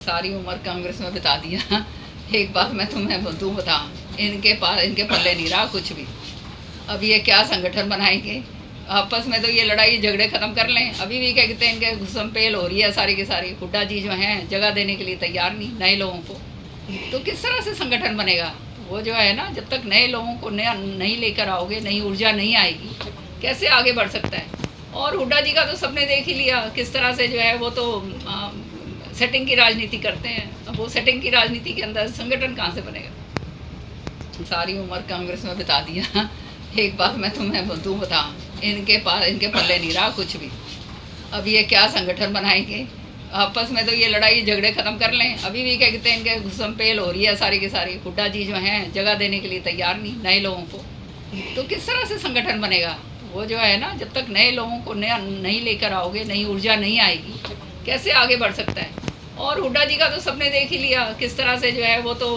सारी उम्र कांग्रेस में बिता दिया। एक बात मैं तुम्हें बता, इनके पास इनके पल्ले नहीं रहा कुछ भी। अब ये क्या संगठन बनाएंगे, आपस में तो ये लड़ाई झगड़े ख़त्म कर लें। अभी भी क्या कहते हैं, इनके घुसमपेल हो रही है सारी की सारी। हुड्डा जी जो हैं जगह देने के लिए तैयार नहीं नए लोगों को, तो किस तरह से संगठन बनेगा। वो जो है ना, जब तक नए लोगों को नया नहीं लेकर आओगे, नई ऊर्जा नहीं आएगी, कैसे आगे बढ़ सकता है। और हुड्डा जी का तो सबने देख ही लिया किस तरह से जो है, वो तो सेटिंग की राजनीति करते हैं। अब वो सेटिंग की राजनीति के अंदर संगठन कहाँ से बनेगा। सारी उम्र कांग्रेस में बिता दिया। एक बात मैं तुम्हें बता, इनके पल्ले नहीं रहा कुछ भी। अब ये क्या संगठन बनाएंगे, आपस में तो ये लड़ाई झगड़े ख़त्म कर लें। अभी भी क्या कहते हैं, इनके घुसमपेल हो रही है सारी की सारी। हुड्डा जी जो हैं जगह देने के लिए तैयार नहीं नए लोगों को, तो किस तरह से संगठन बनेगा। वो जो है ना, जब तक नए लोगों को नया नहीं लेकर आओगे, नई ऊर्जा नहीं आएगी, कैसे आगे बढ़ सकता है। और हुड्डा जी का तो सबने देख ही लिया किस तरह से जो है, वो तो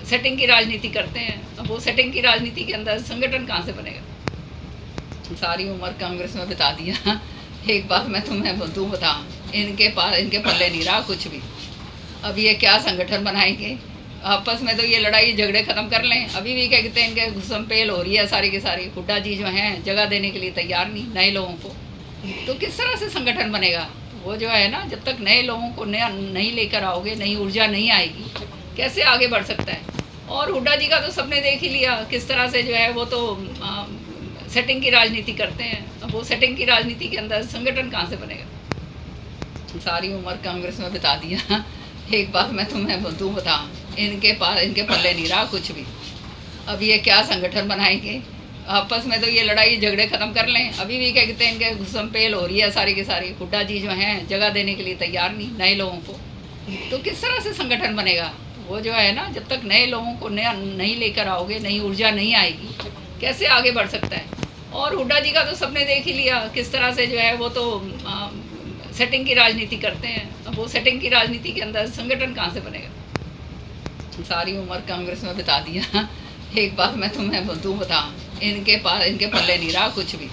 सेटिंग की राजनीति करते हैं। अब वो सेटिंग की राजनीति के अंदर संगठन कहाँ से बनेगा। सारी उम्र कांग्रेस में बिता दिया। एक बात मैं तुम्हें बता, इनके पल्ले नहीं रहा कुछ भी। अब ये क्या संगठन बनाएंगे, आपस में तो ये लड़ाई झगड़े ख़त्म कर लें। अभी भी क्या कहते हैं, इनके घुसमपेल हो रही है सारी की सारी। हुड्डा जी जो हैं जगह देने के लिए तैयार नहीं नए लोगों को, तो किस तरह से संगठन बनेगा। वो जो है ना, जब तक नए लोगों को नया नहीं लेकर आओगे, नई ऊर्जा नहीं आएगी, कैसे आगे बढ़ सकता है। और हुड्डा जी का तो सबने देख ही लिया किस तरह से जो है, वो तो सेटिंग की राजनीति करते हैं। अब वो सेटिंग की राजनीति के अंदर संगठन कहाँ से बनेगा। सारी उम्र कांग्रेस में बिता दिया। एक बात मैं तुम्हें बता, इनके पल्ले नहीं रहा कुछ भी। अब ये क्या संगठन बनाएंगे, आपस में तो ये लड़ाई झगड़े ख़त्म कर लें। अभी भी क्या कहते हैं, इनके घुसमपेल हो रही है सारी की सारी। हुड्डा जी जो हैं जगह देने के लिए तैयार नहीं नए लोगों को, तो किस तरह से संगठन बनेगा। वो जो है ना, जब तक नए लोगों को नया नहीं लेकर आओगे, नई ऊर्जा नहीं आएगी, कैसे आगे बढ़ सकता है। और हुड्डा जी का तो सबने देख ही लिया किस तरह से जो है, वो तो सेटिंग की राजनीति करते हैं। अब वो सेटिंग की राजनीति के अंदर संगठन कहाँ से बनेगा। सारी उम्र कांग्रेस में बिता दिया। एक बात मैं तुम्हें बता, इनके पल्ले नहीं रहा कुछ भी।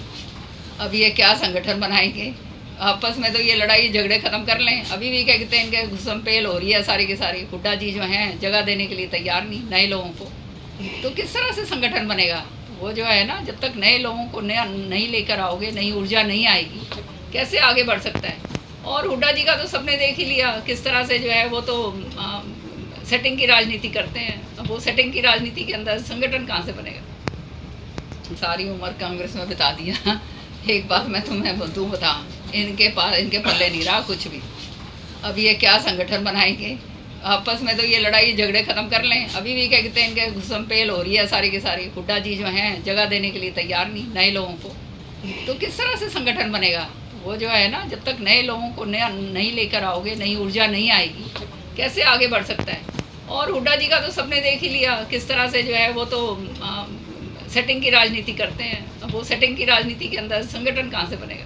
अब ये क्या संगठन बनाएंगे, आपस में तो ये लड़ाई झगड़े ख़त्म कर लें। अभी भी क्या कहते हैं, इनके घुसमपेल हो रही है सारी की सारी। हुड्डा जी जो हैं जगह देने के लिए तैयार नहीं नए लोगों को, तो किस तरह से संगठन बनेगा। वो जो है ना, जब तक नए लोगों को नया नहीं लेकर आओगे, नई ऊर्जा नहीं आएगी, कैसे आगे बढ़ सकता है। और हुड्डा जी का तो सबने देख ही लिया किस तरह से जो है, वो तो सेटिंग की राजनीति करते हैं। अब वो सेटिंग की राजनीति के अंदर संगठन कहाँ से बनेगा। सारी उम्र कांग्रेस में बिता दिया। एक बात मैं तुम्हें बता, इनके पल्ले नहीं रहा कुछ भी। अब ये क्या संगठन बनाएंगे, आपस में तो ये लड़ाई झगड़े ख़त्म कर लें। अभी भी क्या कहते हैं, इनके घुसमपेल हो रही है सारी की सारी। हुड्डा जी जो हैं जगह देने के लिए तैयार नहीं नए लोगों को, तो किस तरह से संगठन बनेगा। वो जो है ना, जब तक नए लोगों को नया नहीं लेकर आओगे, नई ऊर्जा नहीं आएगी, कैसे आगे बढ़ सकता है। और हुड्डा जी का तो सबने देख ही लिया किस तरह से जो है, वो तो सेटिंग की राजनीति करते हैं। अब वो सेटिंग की राजनीति के अंदर संगठन कहाँ से बनेगा।